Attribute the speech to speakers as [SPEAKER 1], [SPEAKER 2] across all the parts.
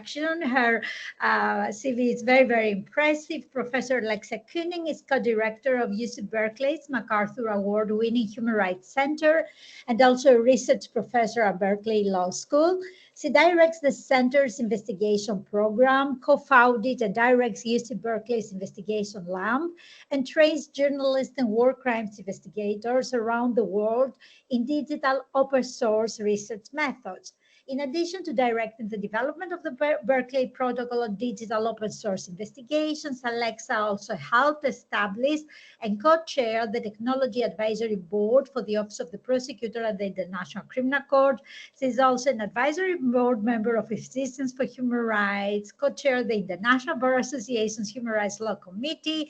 [SPEAKER 1] introduction. Her CV is very, very impressive. Professor Alexa Koenig is co-director of UC Berkeley's MacArthur Award-winning Human Rights Center and also a research professor at Berkeley Law School. She directs the center's investigation program, co-founded and directs UC Berkeley's investigation lab, and trains journalists and war crimes investigators around the world in digital open source research methods. In addition to directing the development of the Berkeley Protocol on digital open source investigations, Alexa also helped establish and co-chair the Technology Advisory Board for the Office of the Prosecutor at the International Criminal Court. She is also an advisory board member of Physicians for Human Rights, co-chaired the International Bar Association's Human Rights Law Committee,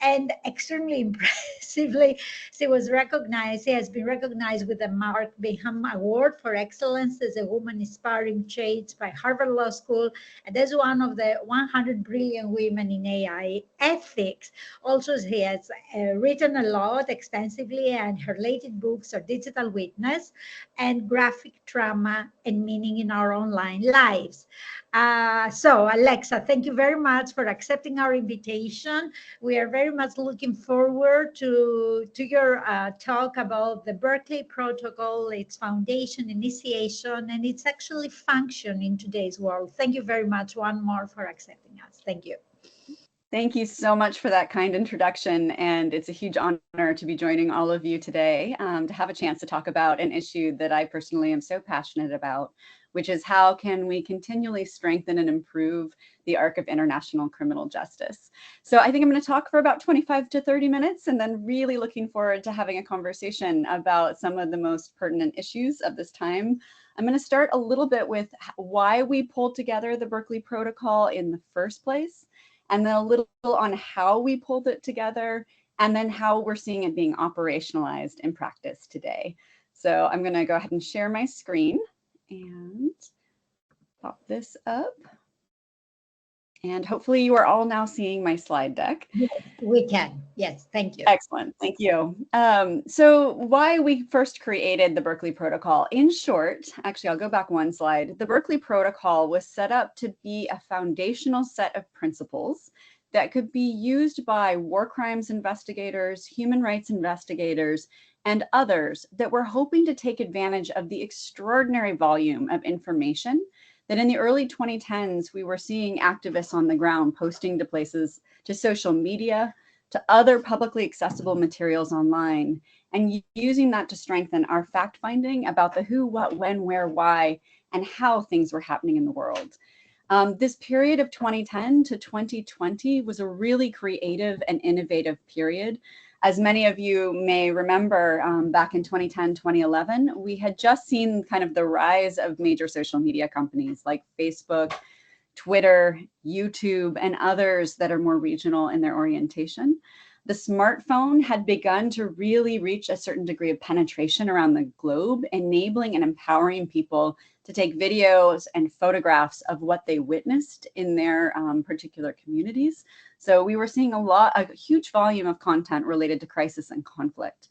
[SPEAKER 1] and extremely impressively, she has been recognized with the Mark Bingham Award for Excellence as a woman inspiring change by Harvard Law School, and as one of the 100 brilliant women in AI ethics. Also, she has written a lot extensively, and her latest books are Digital Witness and Graphic Trauma and Meaning in Our Online Lives. So, Alexa, thank you very much for accepting our invitation. We are very much looking forward to your talk about the Berkeley Protocol, its foundation, initiation, and its actually function in today's world. Thank you very much one more for accepting us. Thank you.
[SPEAKER 2] Thank you so much for that kind introduction, and it's a huge honor to be joining all of you today to have a chance to talk about an issue that I personally am so passionate about, which is how can we continually strengthen and improve the arc of international criminal justice. So I think I'm going to talk for about 25 to 30 minutes, and then really looking forward to having a conversation about some of the most pertinent issues of this time. I'm going to start a little bit with why we pulled together the Berkeley Protocol in the first place, and then a little on how we pulled it together, and then how we're seeing it being operationalized in practice today. So I'm going to go ahead and share my screen and pop this up. And hopefully you are all now seeing my slide deck.
[SPEAKER 1] Yes, we can. Yes, thank you.
[SPEAKER 2] Excellent, thank you. So why we first created the Berkeley Protocol. In short, actually I'll go back one slide. The Berkeley Protocol was set up to be a foundational set of principles that could be used by war crimes investigators, human rights investigators, and others that were hoping to take advantage of the extraordinary volume of information that in the early 2010s, we were seeing activists on the ground posting to places, to social media, to other publicly accessible materials online, and using that to strengthen our fact-finding about the who, what, when, where, why, and how things were happening in the world. This period of 2010 to 2020 was a really creative and innovative period. As many of you may remember, back in 2010, 2011, we had just seen kind of the rise of major social media companies like Facebook, Twitter, YouTube, and others that are more regional in their orientation. The smartphone had begun to really reach a certain degree of penetration around the globe, enabling and empowering people to take videos and photographs of what they witnessed in their particular communities. So we were seeing a huge volume of content related to crisis and conflict.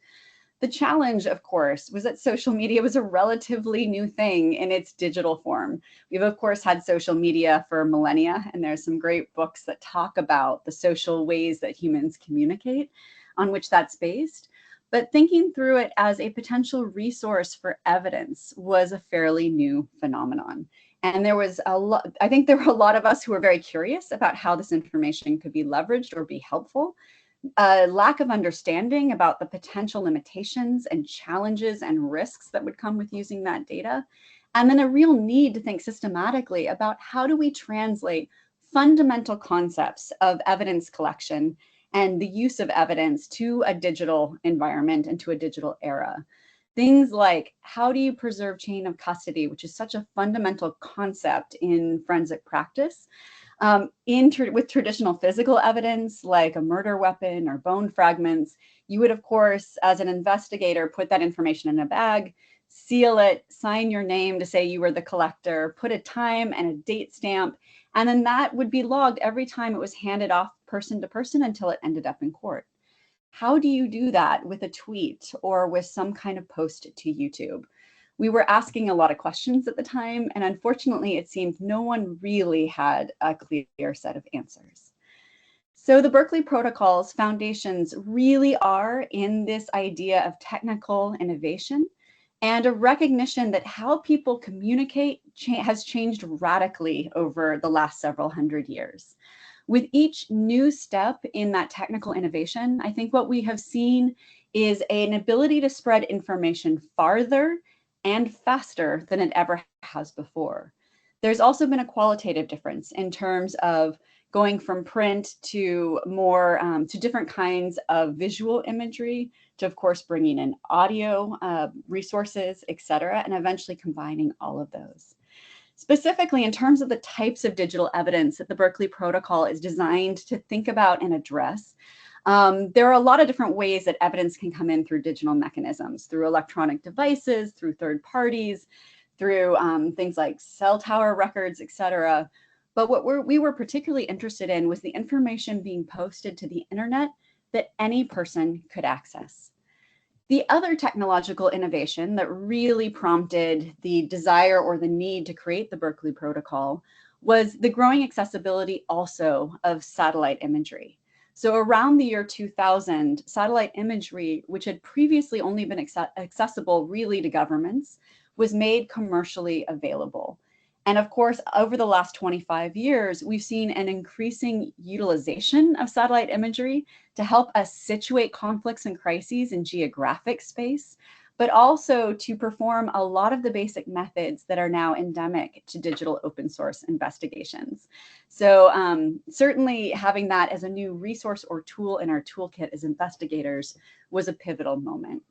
[SPEAKER 2] The challenge, of course, was that social media was a relatively new thing in its digital form. We've, of course, had social media for millennia, and there's some great books that talk about the social ways that humans communicate, on which that's based. But thinking through it as a potential resource for evidence was a fairly new phenomenon. And there was I think there were a lot of us who were very curious about how this information could be leveraged or be helpful. A lack of understanding about the potential limitations and challenges and risks that would come with using that data. And then a real need to think systematically about how do we translate fundamental concepts of evidence collection and the use of evidence to a digital environment and to a digital era. Things like, how do you preserve chain of custody, which is such a fundamental concept in forensic practice, with traditional physical evidence like a murder weapon or bone fragments. You would, of course, as an investigator, put that information in a bag, seal it, sign your name to say you were the collector, put a time and a date stamp, and then that would be logged every time it was handed off person to person until it ended up in court. How do you do that with a tweet or with some kind of post to YouTube? We were asking a lot of questions at the time, and unfortunately, it seemed no one really had a clear set of answers. So the Berkeley Protocol's foundations really are in this idea of technical innovation and a recognition that how people communicate has changed radically over the last several hundred years. With each new step in that technical innovation, I think what we have seen is an ability to spread information farther and faster than it ever has before. There's also been a qualitative difference in terms of going from print to more to different kinds of visual imagery, to of course bringing in audio resources, et cetera, and eventually combining all of those. Specifically, in terms of the types of digital evidence that the Berkeley Protocol is designed to think about and address, there are a lot of different ways that evidence can come in through digital mechanisms, through electronic devices, through third parties, through things like cell tower records, et cetera. But what we were particularly interested in was the information being posted to the internet that any person could access. The other technological innovation that really prompted the desire or the need to create the Berkeley Protocol was the growing accessibility also of satellite imagery. So around the year 2000, satellite imagery, which had previously only been accessible really to governments, was made commercially available. And of course, over the last 25 years, we've seen an increasing utilization of satellite imagery to help us situate conflicts and crises in geographic space, but also to perform a lot of the basic methods that are now endemic to digital open source investigations. So certainly having that as a new resource or tool in our toolkit as investigators was a pivotal moment.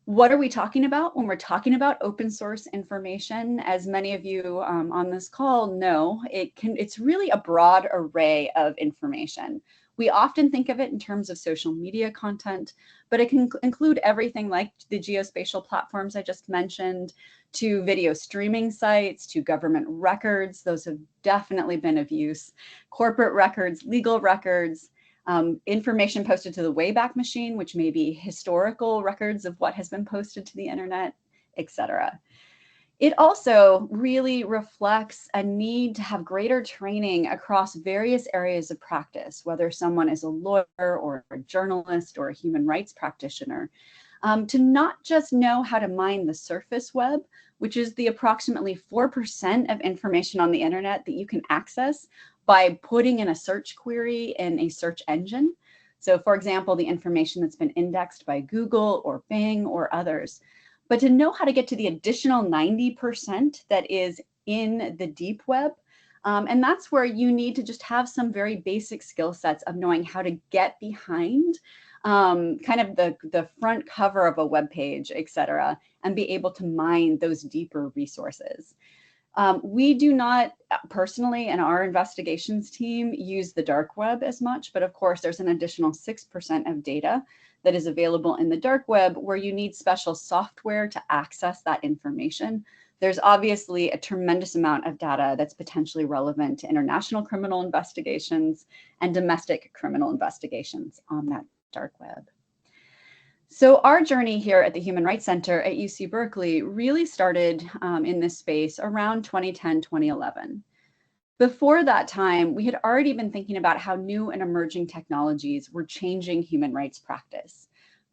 [SPEAKER 2] What are we talking about when we're talking about open source information? As many of you on this call know, it's really a broad array of information. We often think of it in terms of social media content, but it can include everything like the geospatial platforms I just mentioned, to video streaming sites, to government records. Those have definitely been of use. Corporate records, legal records, information posted to the Wayback Machine, which may be historical records of what has been posted to the internet, et cetera. It also really reflects a need to have greater training across various areas of practice, whether someone is a lawyer or a journalist or a human rights practitioner, to not just know how to mine the surface web, which is the approximately 4% of information on the internet that you can access by putting in a search query in a search engine. So for example, the information that's been indexed by Google or Bing or others, but to know how to get to the additional 90% that is in the deep web. And that's where you need to just have some very basic skill sets of knowing how to get behind kind of the front cover of a web page, et cetera, and be able to mine those deeper resources. We do not personally in our investigations team use the dark web as much, but of course there's an additional 6% of data that is available in the dark web where you need special software to access that information. There's obviously a tremendous amount of data that's potentially relevant to international criminal investigations and domestic criminal investigations on that dark web. So our journey here at the Human Rights Center at UC Berkeley really started in this space around 2010, 2011. Before that time, we had already been thinking about how new and emerging technologies were changing human rights practice.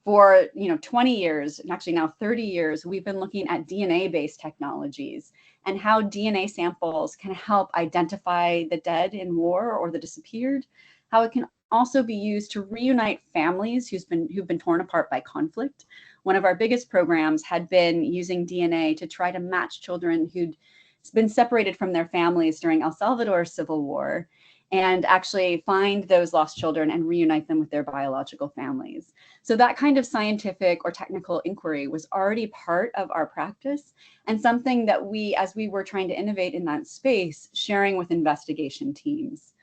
[SPEAKER 2] For 20 years, and actually now 30 years, we've been looking at DNA-based technologies and how DNA samples can help identify the dead in war or the disappeared, how it can also be used to reunite families who've been torn apart by conflict. One of our biggest programs had been using DNA to try to match children who'd been separated from their families during El Salvador's civil war and actually find those lost children and reunite them with their biological families. So that kind of scientific or technical inquiry was already part of our practice and something that we, as we were trying to innovate in that space, sharing with investigation teams.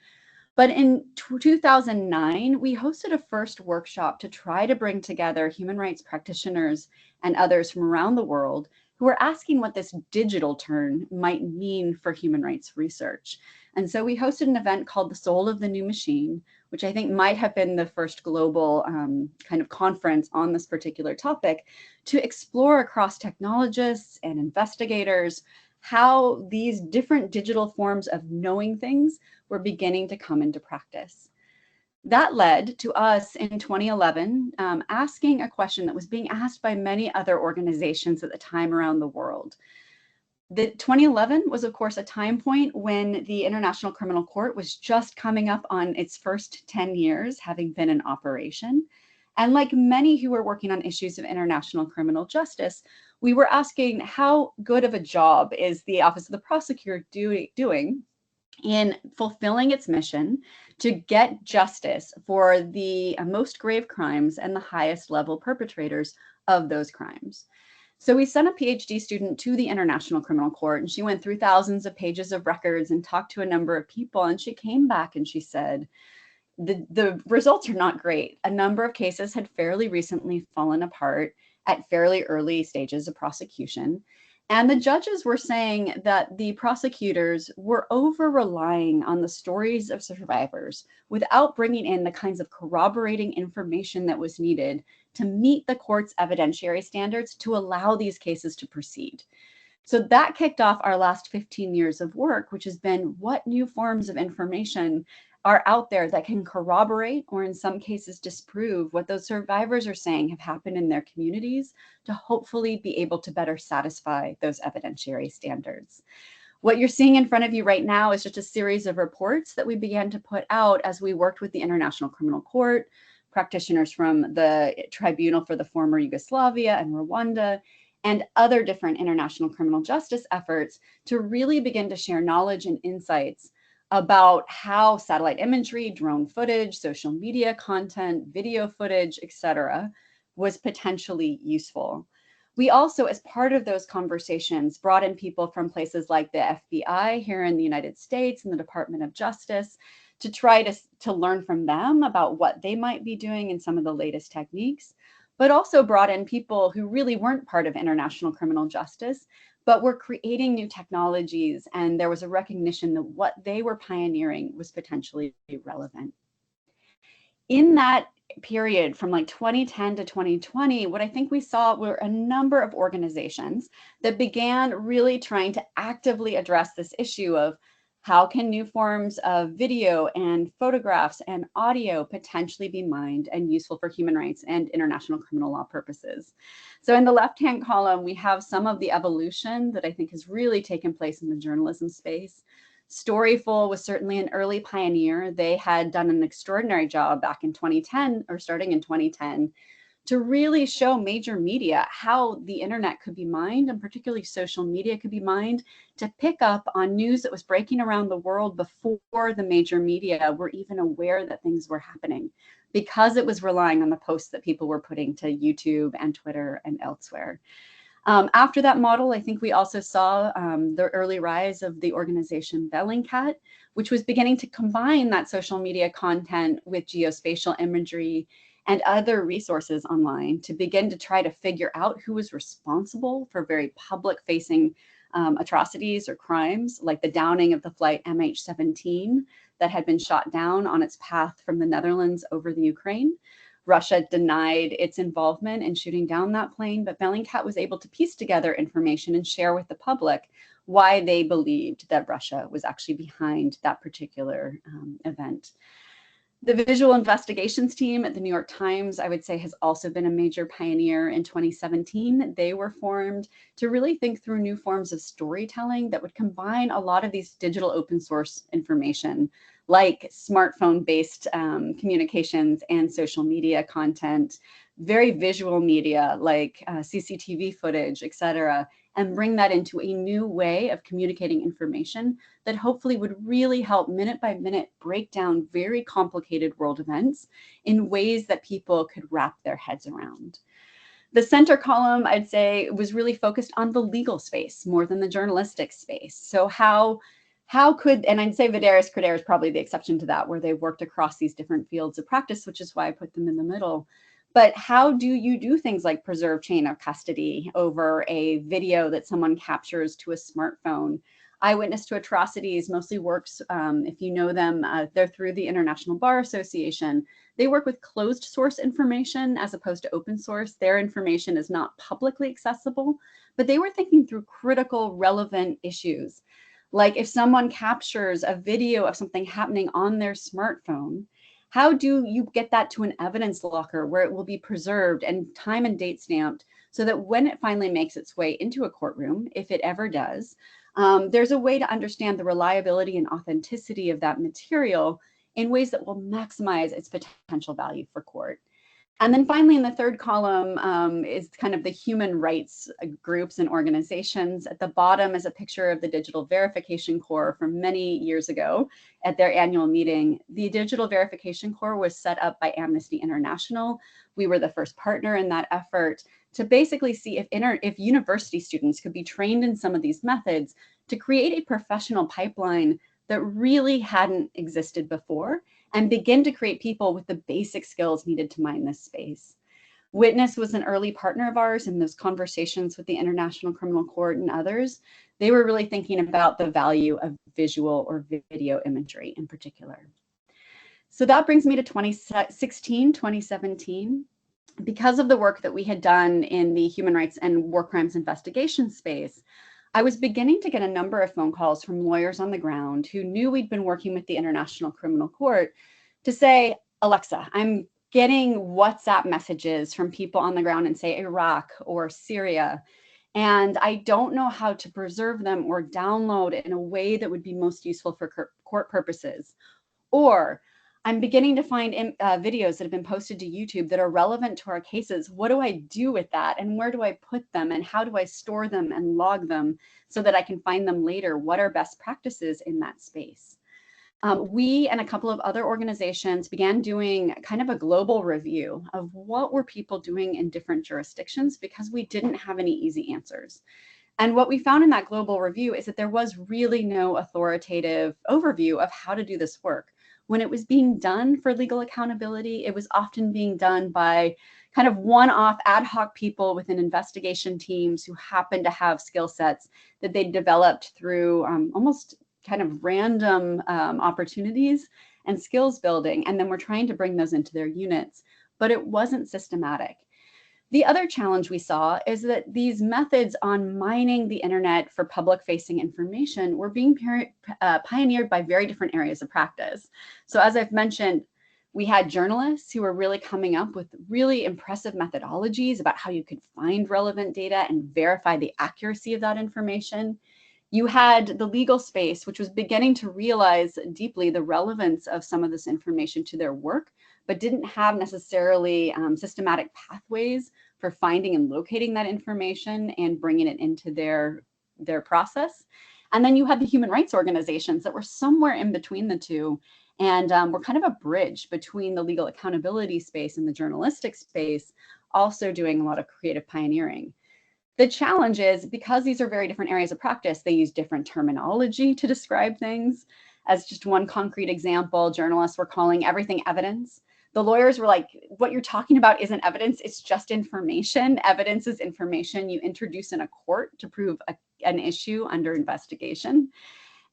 [SPEAKER 2] But in 2009, we hosted a first workshop to try to bring together human rights practitioners and others from around the world who were asking what this digital turn might mean for human rights research. And so we hosted an event called The Soul of the New Machine, which I think might have been the first global kind of conference on this particular topic, to explore across technologists and investigators how these different digital forms of knowing things were beginning to come into practice. That led to us in 2011 asking a question that was being asked by many other organizations at the time around the world. The 2011 was, of course, a time point when the International Criminal Court was just coming up on its first 10 years, having been in operation. And like many who were working on issues of international criminal justice, we were asking how good of a job is the Office of the Prosecutor doing in fulfilling its mission to get justice for the most grave crimes and the highest level perpetrators of those crimes. So we sent a PhD student to the International Criminal Court, and she went through thousands of pages of records and talked to a number of people. And she came back and she said, the results are not great. A number of cases had fairly recently fallen apart at fairly early stages of prosecution. And the judges were saying that the prosecutors were over-relying on the stories of survivors without bringing in the kinds of corroborating information that was needed to meet the court's evidentiary standards to allow these cases to proceed. So that kicked off our last 15 years of work, which has been what new forms of information are out there that can corroborate or in some cases disprove what those survivors are saying have happened in their communities to hopefully be able to better satisfy those evidentiary standards. What you're seeing in front of you right now is just a series of reports that we began to put out as we worked with the International Criminal Court, practitioners from the Tribunal for the Former Yugoslavia and Rwanda, and other different international criminal justice efforts to really begin to share knowledge and insights about how satellite imagery, drone footage, social media content, video footage, etc., was potentially useful. We also, as part of those conversations, brought in people from places like the FBI here in the United States and the Department of Justice to try to learn from them about what they might be doing in some of the latest techniques, but also brought in people who really weren't part of international criminal justice, but were creating new technologies, and there was a recognition that what they were pioneering was potentially relevant. In that period from like 2010 to 2020, what I think we saw were a number of organizations that began really trying to actively address this issue of how can new forms of video and photographs and audio potentially be mined and useful for human rights and international criminal law purposes? So in the left-hand column, we have some of the evolution that I think has really taken place in the journalism space. Storyful was certainly an early pioneer. They had done an extraordinary job back in 2010, or starting in 2010, to really show major media how the internet could be mined, and particularly social media could be mined, to pick up on news that was breaking around the world before the major media were even aware that things were happening, because it was relying on the posts that people were putting to YouTube and Twitter and elsewhere. After that model, I think we also saw the early rise of the organization Bellingcat, which was beginning to combine that social media content with geospatial imagery and other resources online to begin to try to figure out who was responsible for very public-facing atrocities or crimes, like the downing of the flight MH17 that had been shot down on its path from the Netherlands over the Ukraine. Russia denied its involvement in shooting down that plane, but Bellingcat was able to piece together information and share with the public why they believed that Russia was actually behind that particular event. The visual investigations team at the New York Times, I would say, has also been a major pioneer. In 2017, they were formed to really think through new forms of storytelling that would combine a lot of these digital open source information, like smartphone-based communications and social media content, very visual media like CCTV footage, et cetera, and bring that into a new way of communicating information that hopefully would really help minute by minute break down very complicated world events in ways that people could wrap their heads around. The center column, I'd say, was really focused on the legal space more than the journalistic space. So how could, and I'd say Vidaris Credere is probably the exception to that, where they've worked across these different fields of practice, which is why I put them in the middle. But how do you do things like preserve chain of custody over a video that someone captures to a smartphone? Eyewitness to Atrocities mostly works, if you know them, they're through the International Bar Association. They work with closed source information as opposed to open source. Their information is not publicly accessible, but they were thinking through critical, relevant issues. Like if someone captures a video of something happening on their smartphone, how do you get that to an evidence locker where it will be preserved and time and date stamped so that when it finally makes its way into a courtroom, if it ever does, there's a way to understand the reliability and authenticity of that material in ways that will maximize its potential value for court. And then finally, in the third column is kind of the human rights groups and organizations. At the bottom is a picture of the Digital Verification Corps from many years ago at their annual meeting. The Digital Verification Corps was set up by Amnesty International. We were the first partner in that effort to basically see if university students could be trained in some of these methods to create a professional pipeline that really hadn't existed before, and begin to create people with the basic skills needed to mine this space. Witness was an early partner of ours in those conversations with the International Criminal Court and others. They were really thinking about the value of visual or video imagery in particular. So that brings me to 2016, 2017. Because of the work that we had done in the human rights and war crimes investigation space, I was beginning to get a number of phone calls from lawyers on the ground who knew we'd been working with the International Criminal Court to say, Alexa, I'm getting WhatsApp messages from people on the ground in, say, Iraq or Syria, and I don't know how to preserve them or download it in a way that would be most useful for court purposes. Or I'm beginning to find videos that have been posted to YouTube that are relevant to our cases. What do I do with that? And where do I put them? And how do I store them and log them so that I can find them later? What are best practices in that space? We and a couple of other organizations began doing kind of a global review of what were people doing in different jurisdictions because we didn't have any easy answers. And what we found in that global review is that there was really no authoritative overview of how to do this work. When it was being done for legal accountability, it was often being done by kind of one-off ad hoc people within investigation teams who happened to have skill sets that they developed through almost kind of random opportunities and skills building. And then we're trying to bring those into their units, but it wasn't systematic. The other challenge we saw is that these methods on mining the internet for public-facing information were being pioneered by very different areas of practice. So as I've mentioned, we had journalists who were really coming up with really impressive methodologies about how you could find relevant data and verify the accuracy of that information. You had the legal space, which was beginning to realize deeply the relevance of some of this information to their work, but didn't have necessarily systematic pathways for finding and locating that information and bringing it into their process. And then you had the human rights organizations that were somewhere in between the two, and were kind of a bridge between the legal accountability space and the journalistic space, also doing a lot of creative pioneering. The challenge is because these are very different areas of practice, they use different terminology to describe things. As just one concrete example, journalists were calling everything evidence. The lawyers were like, what you're talking about isn't evidence, it's just information. Evidence is information you introduce in a court to prove an issue under investigation.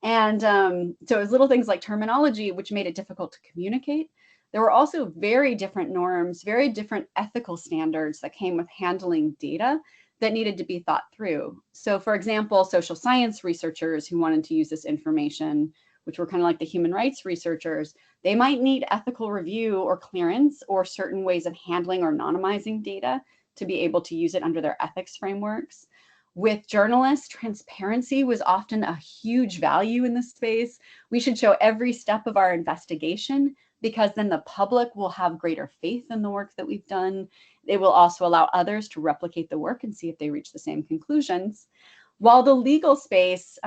[SPEAKER 2] And so it was little things like terminology, which made it difficult to communicate. There were also very different norms, very different ethical standards that came with handling data that needed to be thought through. So for example, social science researchers who wanted to use this information, which were kind of like the human rights researchers, they might need ethical review or clearance or certain ways of handling or anonymizing data to be able to use it under their ethics frameworks. With journalists, transparency was often a huge value in this space. We should show every step of our investigation because then the public will have greater faith in the work that we've done. It will also allow others to replicate the work and see if they reach the same conclusions. While the legal space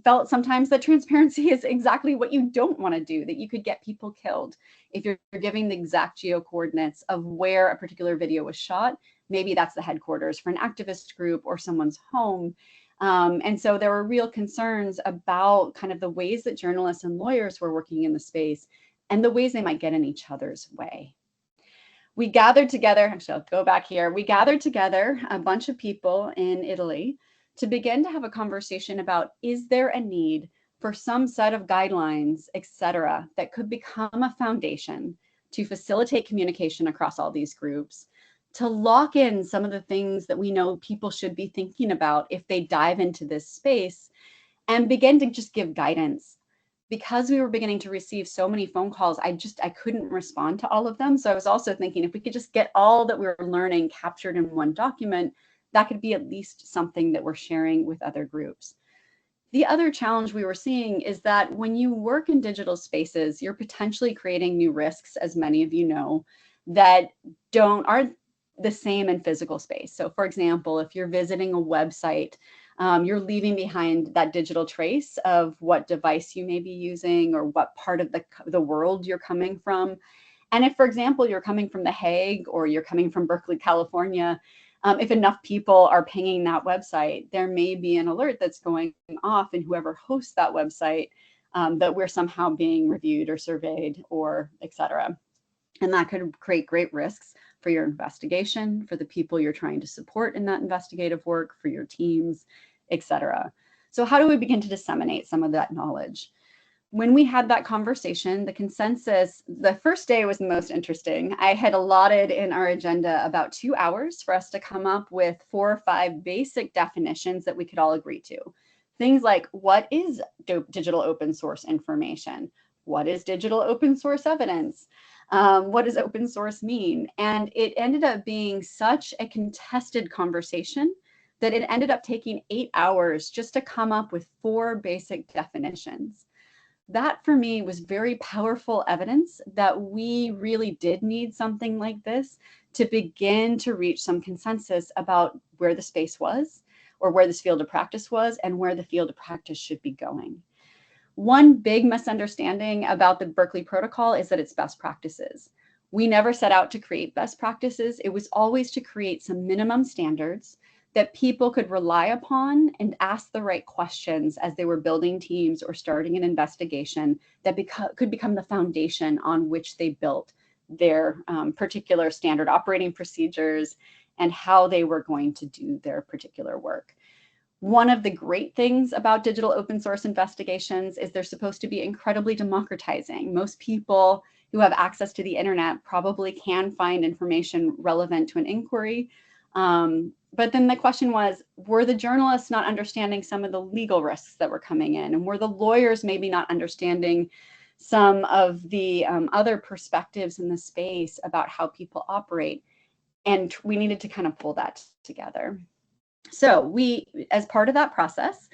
[SPEAKER 2] felt sometimes that transparency is exactly what you don't want to do, that you could get people killed if you're giving the exact geo coordinates of where a particular video was shot. Maybe that's the headquarters for an activist group or someone's home. And so there were real concerns about kind of the ways that journalists and lawyers were working in the space and the ways they might get in each other's way. We gathered together, actually I'll go back here, we gathered together a bunch of people in Italy to begin to have a conversation about, is there a need for some set of guidelines, et cetera, that could become a foundation to facilitate communication across all these groups, to lock in some of the things that we know people should be thinking about if they dive into this space, and begin to just give guidance. Because we were beginning to receive so many phone calls, I couldn't respond to all of them. So I was also thinking, if we could just get all that we were learning captured in one document, that could be at least something that we're sharing with other groups. The other challenge we were seeing is that when you work in digital spaces, you're potentially creating new risks, as many of you know, that aren't the same in physical space. So for example, if you're visiting a website, you're leaving behind that digital trace of what device you may be using or what part of the world you're coming from. And if, for example, you're coming from The Hague or you're coming from Berkeley, California, if enough people are pinging that website, there may be an alert that's going off in whoever hosts that website that we're somehow being reviewed or surveyed or et cetera. And that could create great risks for your investigation, for the people you're trying to support in that investigative work, for your teams, et cetera. So how do we begin to disseminate some of that knowledge? When we had that conversation, the consensus, the first day was the most interesting. I had allotted in our agenda about 2 hours for us to come up with 4 or 5 basic definitions that we could all agree to. Things like, what is digital open source information? What is digital open source evidence? What does open source mean? And it ended up being such a contested conversation that it ended up taking 8 hours just to come up with 4 basic definitions. That for me was very powerful evidence that we really did need something like this to begin to reach some consensus about where the space was, or where this field of practice was, and where the field of practice should be going. One big misunderstanding about the Berkeley Protocol is that it's best practices. We never set out to create best practices. It was always to create some minimum standards that people could rely upon and ask the right questions as they were building teams or starting an investigation that could become the foundation on which they built their particular standard operating procedures and how they were going to do their particular work. One of the great things about digital open source investigations is they're supposed to be incredibly democratizing. Most people who have access to the internet probably can find information relevant to an inquiry. But then the question was, were the journalists not understanding some of the legal risks that were coming in? And were the lawyers maybe not understanding some of the other perspectives in the space about how people operate? And we needed to kind of pull that together. So we, as part of that process,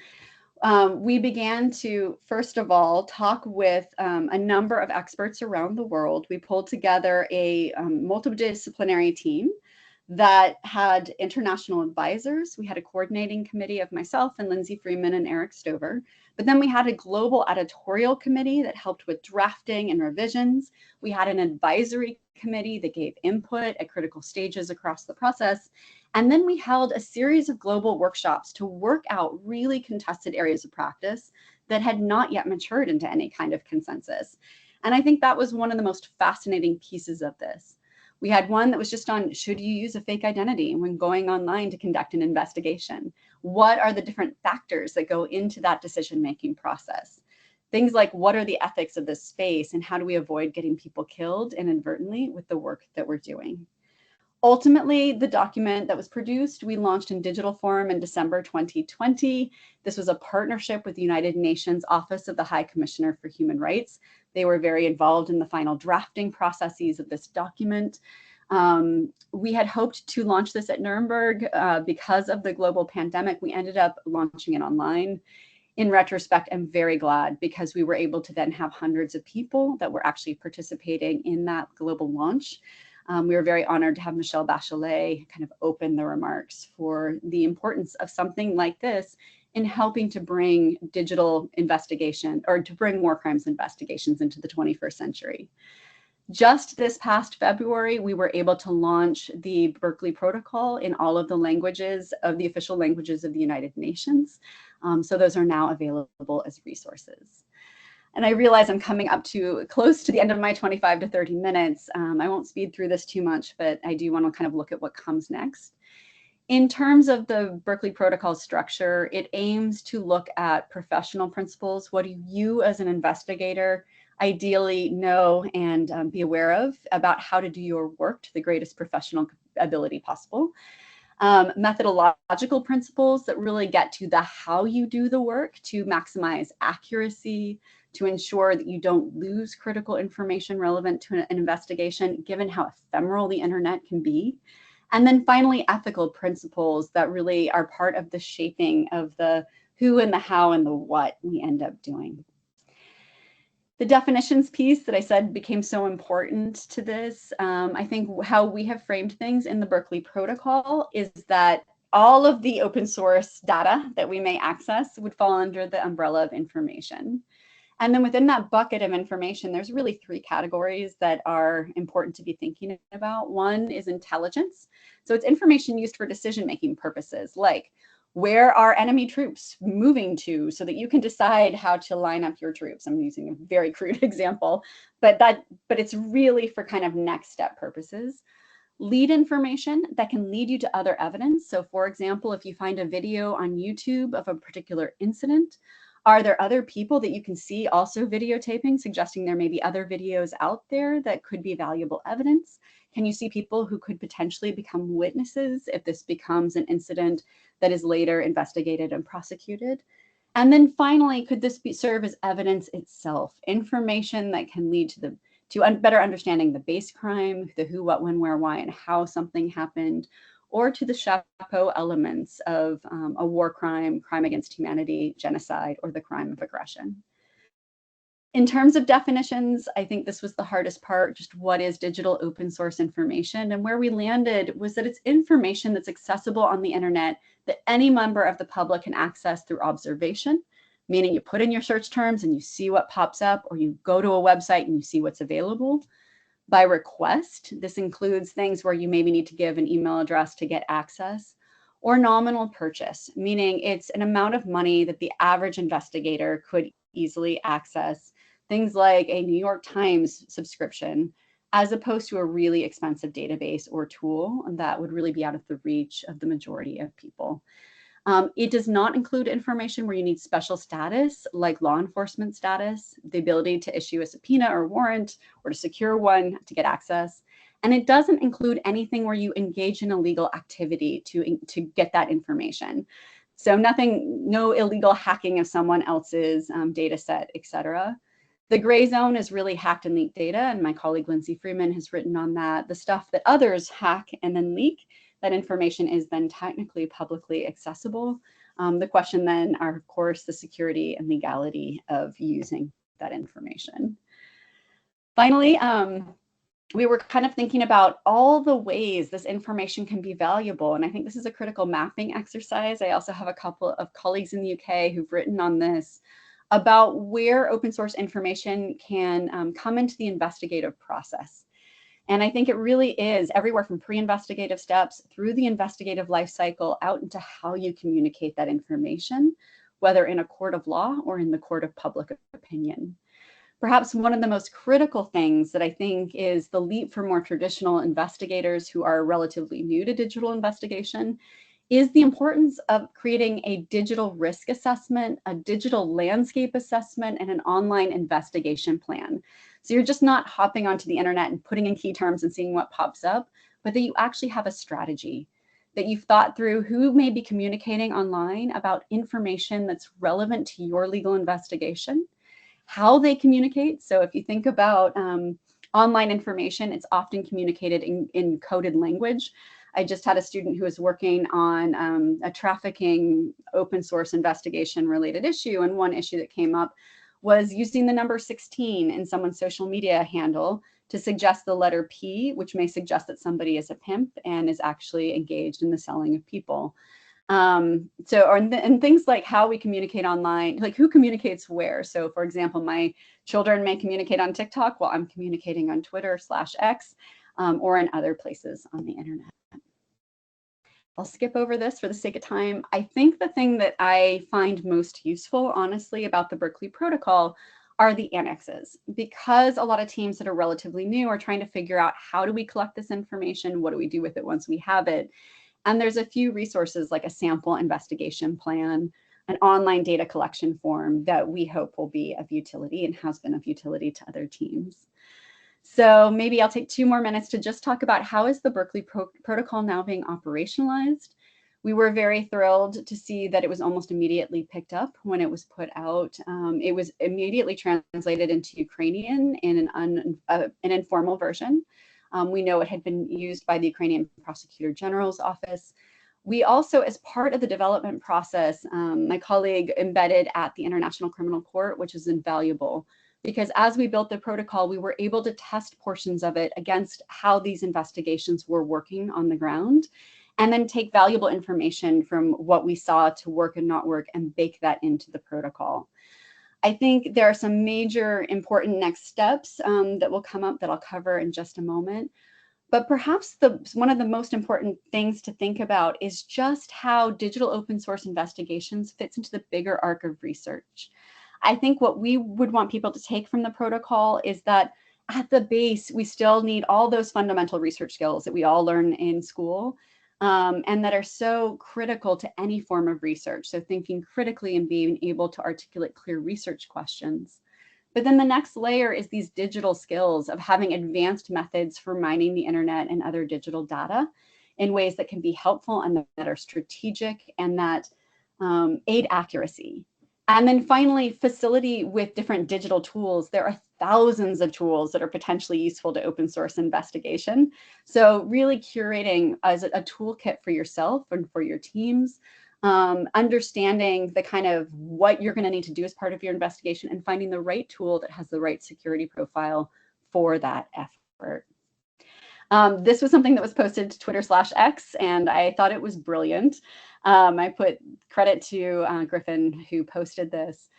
[SPEAKER 2] we began to, first of all, talk with a number of experts around the world. We pulled together a multidisciplinary team that had international advisors. We had a coordinating committee of myself and Lindsay Freeman and Eric Stover. But then we had a global editorial committee that helped with drafting and revisions. We had an advisory committee that gave input at critical stages across the process. And then we held a series of global workshops to work out really contested areas of practice that had not yet matured into any kind of consensus. And I think that was one of the most fascinating pieces of this. We had one that was just on, should you use a fake identity when going online to conduct an investigation? What are the different factors that go into that decision-making process? Things like, what are the ethics of this space and how do we avoid getting people killed inadvertently with the work that we're doing? Ultimately, the document that was produced, we launched in digital form in December 2020. This was a partnership with the United Nations Office of the High Commissioner for Human Rights. They were very involved in the final drafting processes of this document. We had hoped to launch this at Nuremberg because of the global pandemic. We ended up launching it online. In retrospect, I'm very glad because we were able to then have hundreds of people that were actually participating in that global launch. We were very honored to have Michelle Bachelet kind of open the remarks for the importance of something like this in helping to bring digital investigation or to bring war crimes investigations into the 21st century. Just this past February, we were able to launch the Berkeley Protocol in all of the languages of the official languages of the United Nations. So those are now available as resources. And I realize I'm coming up to close to the end of my 25 to 30 minutes. I won't speed through this too much, but I do want to kind of look at what comes next. In terms of the Berkeley Protocol structure, it aims to look at professional principles. What do you as an investigator ideally know and be aware of about how to do your work to the greatest professional ability possible? Methodological principles that really get to the how you do the work to maximize accuracy, to ensure that you don't lose critical information relevant to an investigation, given how ephemeral the internet can be. And then finally, ethical principles that really are part of the shaping of the who and the how and the what we end up doing. The definitions piece that I said became so important to this, I think how we have framed things in the Berkeley Protocol is that all of the open source data that we may access would fall under the umbrella of information. And then within that bucket of information, there's really three categories that are important to be thinking about. One is intelligence. So it's information used for decision-making purposes, like where are enemy troops moving to so that you can decide how to line up your troops. I'm using a very crude example, but it's really for kind of next step purposes. Lead information that can lead you to other evidence. So for example, if you find a video on YouTube of a particular incident, are there other people that you can see also videotaping, suggesting there may be other videos out there that could be valuable evidence? Can you see people who could potentially become witnesses if this becomes an incident that is later investigated and prosecuted? And then finally, could this serve as evidence itself, information that can lead to better understanding the base crime, the who, what, when, where, why, and how something happened, or to the chapeau elements of a war crime, crime against humanity, genocide, or the crime of aggression. In terms of definitions, I think this was the hardest part, just what is digital open source information? And where we landed was that it's information that's accessible on the internet that any member of the public can access through observation, meaning you put in your search terms and you see what pops up, or you go to a website and you see what's available. By request, this includes things where you maybe need to give an email address to get access, or nominal purchase, meaning it's an amount of money that the average investigator could easily access, things like a New York Times subscription, as opposed to a really expensive database or tool that would really be out of the reach of the majority of people. It does not include information where you need special status, like law enforcement status, the ability to issue a subpoena or warrant, or to secure one to get access. And it doesn't include anything where you engage in illegal activity to get that information. So no illegal hacking of someone else's data set, et cetera. The gray zone is really hacked and leaked data, and my colleague Lindsay Freeman has written on that. The stuff that others hack and then leak, that information is then technically publicly accessible. The question then are, of course, the security and legality of using that information. Finally, we were kind of thinking about all the ways this information can be valuable. And I think this is a critical mapping exercise. I also have a couple of colleagues in the UK who've written on this about where open source information can come into the investigative process. And I think it really is everywhere from pre-investigative steps through the investigative life cycle out into how you communicate that information, whether in a court of law or in the court of public opinion. Perhaps one of the most critical things that I think is the leap for more traditional investigators who are relatively new to digital investigation is the importance of creating a digital risk assessment, a digital landscape assessment, and an online investigation plan. So you're just not hopping onto the internet and putting in key terms and seeing what pops up, but that you actually have a strategy, that you've thought through who may be communicating online about information that's relevant to your legal investigation, how they communicate. So if you think about online information, it's often communicated in coded language. I just had a student who was working on a trafficking open source investigation related issue. And one issue that came up was using the number 16 in someone's social media handle to suggest the letter P, which may suggest that somebody is a pimp and is actually engaged in the selling of people. And things like how we communicate online, like who communicates where. So for example, my children may communicate on TikTok while I'm communicating on Twitter/X or in other places on the internet. I'll skip over this for the sake of time. I think the thing that I find most useful, honestly, about the Berkeley Protocol are the annexes, because a lot of teams that are relatively new are trying to figure out how do we collect this information? What do we do with it once we have it? And there's a few resources like a sample investigation plan, an online data collection form that we hope will be of utility and has been of utility to other teams. So maybe I'll take 2 more minutes to just talk about how is the Berkeley Protocol now being operationalized. We were very thrilled to see that it was almost immediately picked up when it was put out. It was immediately translated into Ukrainian in an informal version. We know it had been used by the Ukrainian Prosecutor General's office. We also, as part of the development process, my colleague embedded at the International Criminal Court, which is invaluable, because as we built the protocol, we were able to test portions of it against how these investigations were working on the ground, and then take valuable information from what we saw to work and not work and bake that into the protocol. I think there are some major important next steps that will come up that I'll cover in just a moment. But perhaps one of the most important things to think about is just how digital open source investigations fits into the bigger arc of research. I think what we would want people to take from the protocol is that at the base, we still need all those fundamental research skills that we all learn in school, and that are so critical to any form of research. So thinking critically and being able to articulate clear research questions. But then the next layer is these digital skills of having advanced methods for mining the internet and other digital data in ways that can be helpful and that are strategic and that aid accuracy. And then finally, facility with different digital tools. There are thousands of tools that are potentially useful to open source investigation. So really curating as a toolkit for yourself and for your teams, understanding the kind of what you're going to need to do as part of your investigation and finding the right tool that has the right security profile for that effort. This was something that was posted to Twitter/X, and I thought it was brilliant. I put credit to Griffin, who posted this.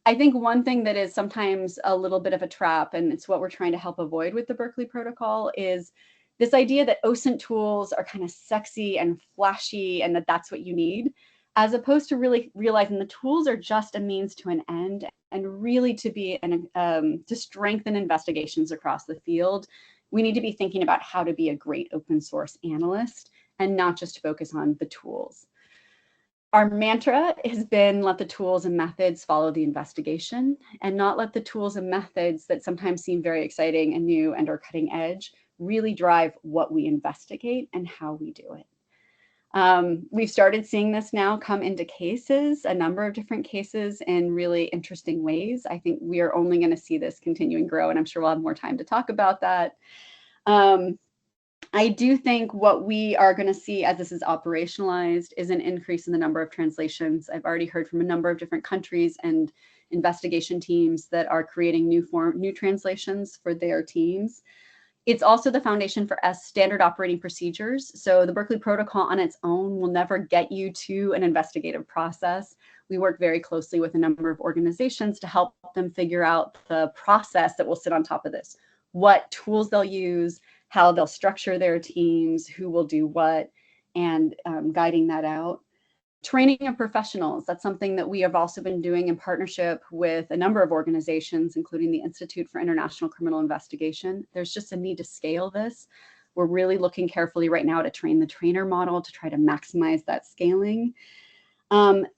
[SPEAKER 2] I think one thing that is sometimes a little bit of a trap, and it's what we're trying to help avoid with the Berkeley Protocol, is this idea that OSINT tools are kind of sexy and flashy and that that's what you need, as opposed to really realizing the tools are just a means to an end and really to be to strengthen investigations across the field. We need to be thinking about how to be a great open source analyst and not just focus on the tools. Our mantra has been let the tools and methods follow the investigation and not let the tools and methods that sometimes seem very exciting and new and are cutting edge really drive what we investigate and how we do it. We've started seeing this now come into cases, a number of different cases in really interesting ways. I think we are only going to see this continue and grow, and I'm sure we'll have more time to talk about that. I do think what we are going to see as this is operationalized is an increase in the number of translations. I've already heard from a number of different countries and investigation teams that are creating new translations for their teams. It's also the foundation for standard operating procedures. So the Berkeley Protocol on its own will never get you to an investigative process. We work very closely with a number of organizations to help them figure out the process that will sit on top of this, what tools they'll use, how they'll structure their teams, who will do what, and guiding that out. Training of professionals, that's something that we have also been doing in partnership with a number of organizations, including the Institute for International Criminal Investigation. There's just a need to scale this. We're really looking carefully right now to train the trainer model to try to maximize that scaling.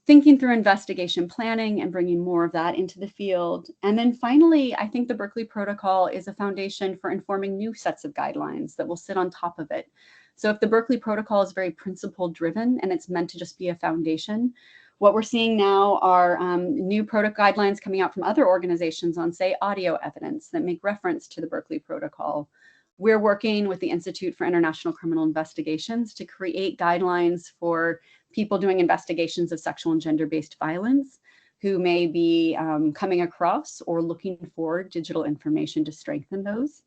[SPEAKER 2] Thinking through investigation planning and bringing more of that into the field. And then finally, I think the Berkeley Protocol is a foundation for informing new sets of guidelines that will sit on top of it. So if the Berkeley Protocol is very principle driven and it's meant to just be a foundation, what we're seeing now are new protocol guidelines coming out from other organizations on, say, audio evidence that make reference to the Berkeley Protocol. We're working with the Institute for International Criminal Investigations to create guidelines for people doing investigations of sexual and gender-based violence who may be coming across or looking for digital information to strengthen those.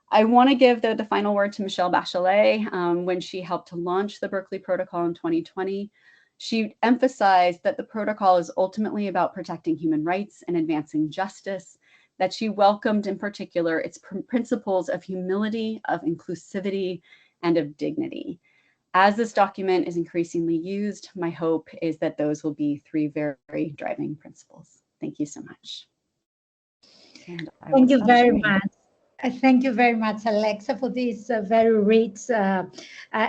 [SPEAKER 2] I want to give the final word to Michelle Bachelet. When she helped to launch the Berkeley Protocol in 2020, she emphasized that the protocol is ultimately about protecting human rights and advancing justice, that she welcomed in particular its principles of humility, of inclusivity, and of dignity. As this document is increasingly used, my hope is that those will be 3 very driving principles. Thank you so much.
[SPEAKER 1] Thank you very much. Thank you very much, Alexa, for this very rich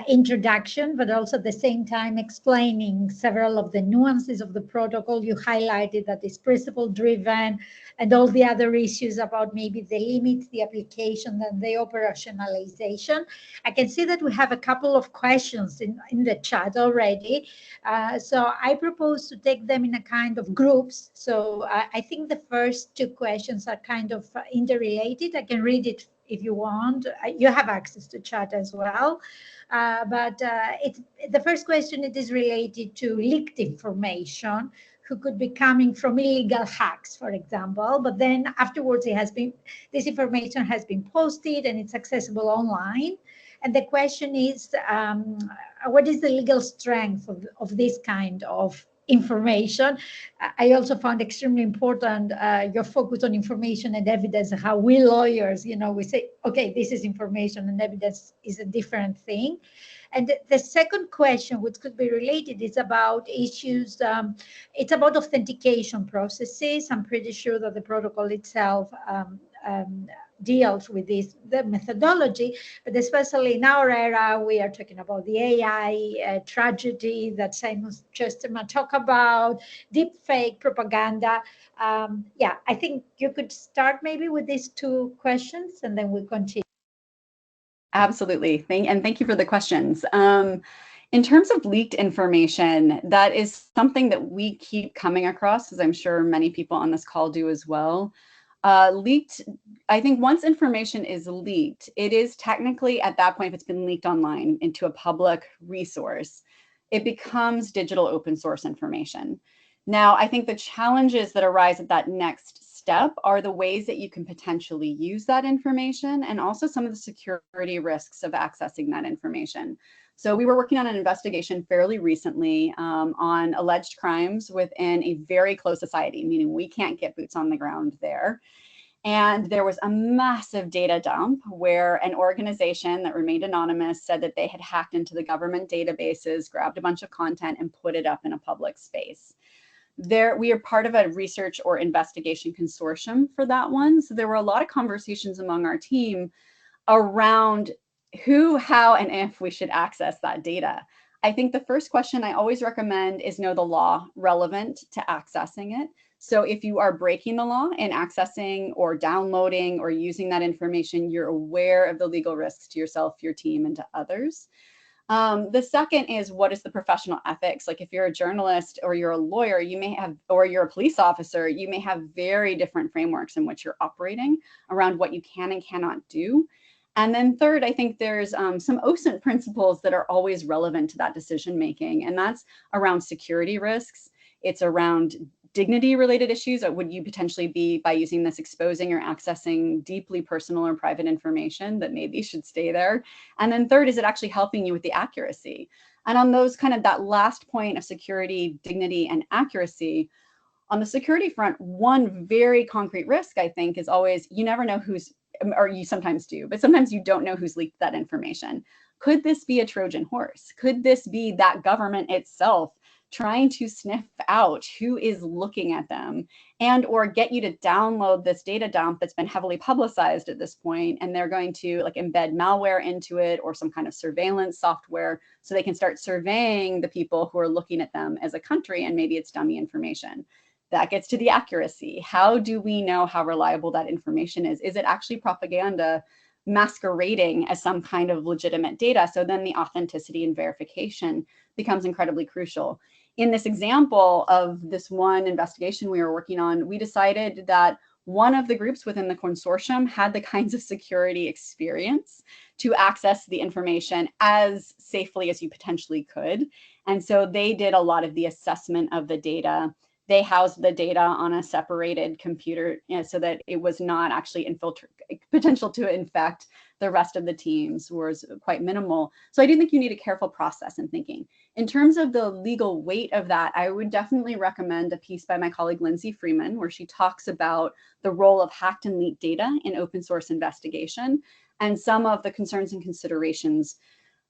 [SPEAKER 1] introduction, but also at the same time explaining several of the nuances of the protocol. You highlighted that it's principle driven and all the other issues about maybe the limits, the application, and the operationalization. I can see that we have a couple of questions in the chat already. So I propose to take them in a kind of groups. So I think the first two questions are kind of interrelated. I can read it if you want. You have access to chat as well. But the first question, it is related to leaked information who could be coming from illegal hacks, for example, but then afterwards this information has been posted and it's accessible online. And the question is, what is the legal strength of this kind of information? I also found extremely important your focus on information and evidence, how we lawyers, we say, okay, this is information and evidence is a different thing. And the second question, which could be related, is about issues, it's about authentication processes. I'm pretty sure that the protocol itself deals with the methodology, but especially in our era, we are talking about the AI tragedy that Simon Chesterman talked about, deep fake propaganda. Yeah, I think you could start maybe with these two questions and then we'll continue.
[SPEAKER 2] Absolutely. Thank you for the questions. In terms of leaked information, that is something that we keep coming across, as I'm sure many people on this call do as well. Leaked, I think once information is leaked, it is technically at that point, if it's been leaked online into a public resource, it becomes digital open source information. Now, I think the challenges that arise at that next step are the ways that you can potentially use that information and also some of the security risks of accessing that information. So we were working on an investigation fairly recently on alleged crimes within a very closed society, meaning we can't get boots on the ground there. And there was a massive data dump where an organization that remained anonymous said that they had hacked into the government databases, grabbed a bunch of content and put it up in a public space. We are part of a research or investigation consortium for that one. So there were a lot of conversations among our team around who, how, and if we should access that data. I think the first question I always recommend is know the law relevant to accessing it. So if you are breaking the law in accessing or downloading or using that information, you're aware of the legal risks to yourself, your team, and to others. The second is, what is the professional ethics? Like if you're a journalist or you're a lawyer, you may have, or you're a police officer, you may have very different frameworks in which you're operating around what you can and cannot do. And then third, I think there's some OSINT principles that are always relevant to that decision making, and that's around security risks. It's around dignity related issues. Would you potentially be, by using this, exposing or accessing deeply personal or private information that maybe should stay there? And then third, is it actually helping you with the accuracy? And on those kind of that last point of security, dignity, and accuracy, on the security front, one very concrete risk, I think, is always, you never know who's, or you sometimes do, but sometimes you don't know who's leaked that information. Could this be a Trojan horse? Could this be that government itself trying to sniff out who is looking at them and or get you to download this data dump that's been heavily publicized at this point, and they're going to like embed malware into it or some kind of surveillance software so they can start surveying the people who are looking at them as a country, and maybe it's dummy information. That gets to the accuracy. How do we know how reliable that information is? Is it actually propaganda masquerading as some kind of legitimate data? So then the authenticity and verification becomes incredibly crucial. In this example of this one investigation we were working on, we decided that one of the groups within the consortium had the kinds of security experience to access the information as safely as you potentially could. And so they did a lot of the assessment of the data. They housed the data on a separated computer, so that it was not actually potential to infect the rest of the teams was quite minimal. So I do think you need a careful process in thinking. In terms of the legal weight of that, I would definitely recommend a piece by my colleague Lindsay Freeman, where she talks about the role of hacked and leaked data in open source investigation and some of the concerns and considerations.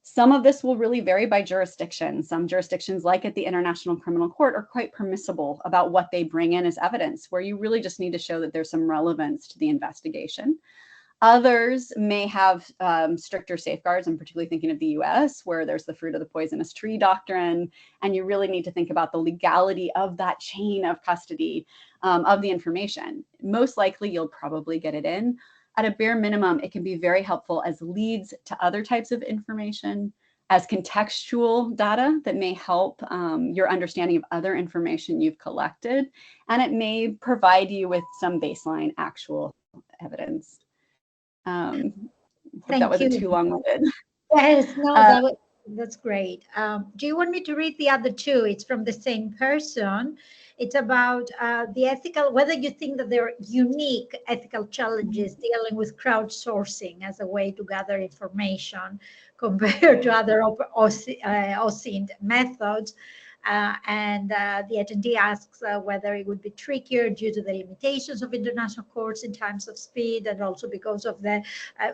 [SPEAKER 2] Some of this will really vary by jurisdiction. Some jurisdictions, like at the International Criminal Court, are quite permissible about what they bring in as evidence, where you really just need to show that there's some relevance to the investigation. Others may have stricter safeguards. I'm particularly thinking of the US, where there's the fruit of the poisonous tree doctrine, and you really need to think about the legality of that chain of custody of the information. Most likely, you'll probably get it in. At a bare minimum, it can be very helpful as leads to other types of information, as contextual data that may help your understanding of other information you've collected, and it may provide you with some baseline actual evidence. Hope that
[SPEAKER 1] Thank
[SPEAKER 2] wasn't
[SPEAKER 1] you.
[SPEAKER 2] too long-winded.
[SPEAKER 1] Yes, no, that's great. Do you want me to read the other two? It's from the same person. It's about the ethical, whether you think that there are unique ethical challenges dealing with crowdsourcing as a way to gather information compared to other OSINT methods. The attendee asks whether it would be trickier due to the limitations of international courts in terms of speed, and also because of the